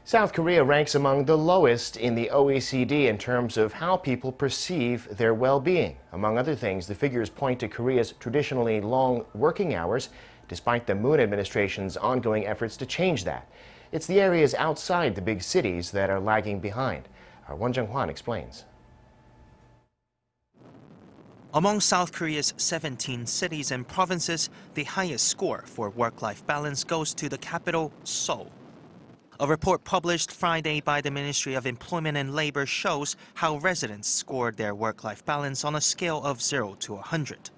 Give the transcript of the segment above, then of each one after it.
South Korea ranks among the lowest in the OECD in terms of how people perceive their well-being. Among other things, the figures point to Korea's traditionally long working hours, despite the Moon administration's ongoing efforts to change that. It's the areas outside the big cities that are lagging behind. Our Won Jung-hwan explains. Among South Korea's 17 cities and provinces, the highest score for work-life balance goes to the capital, Seoul. A report published Friday by the Ministry of Employment and Labor shows how residents scored their work-life balance on a scale of 0 to 100.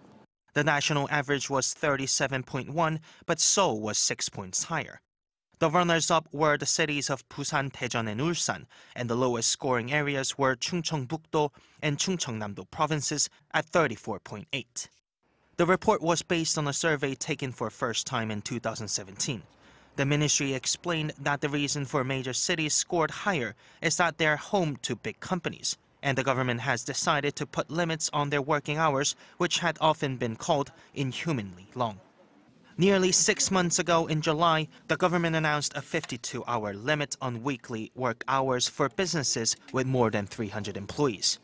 The national average was 37.1, but Seoul was 6 points higher. The runners-up were the cities of Busan, Daejeon, and Ulsan, and the lowest scoring areas were Chuncheongbuk-do and Chungcheongnam-do provinces at 34.8. The report was based on a survey taken for first time in 2017. The ministry explained that the reason for major cities scored higher is that they're home to big companies, and the government has decided to put limits on their working hours, which had often been called inhumanly long. Nearly 6 months ago in July, the government announced a 52-hour limit on weekly work hours for businesses with more than 300 employees.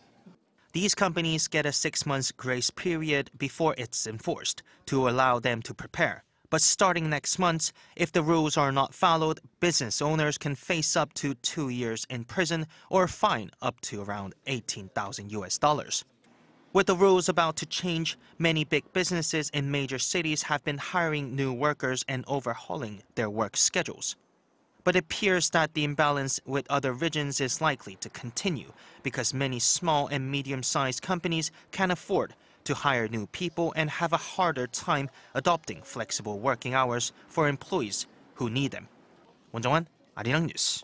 These companies get a 6-month grace period before it's enforced to allow them to prepare. But starting next month, if the rules are not followed, business owners can face up to 2 years in prison or fine up to around $18,000. With the rules about to change, many big businesses in major cities have been hiring new workers and overhauling their work schedules. But it appears that the imbalance with other regions is likely to continue because many small and medium-sized companies can afford to hire new people and have a harder time adopting flexible working hours for employees who need them. Won Jung-hwan, Arirang News.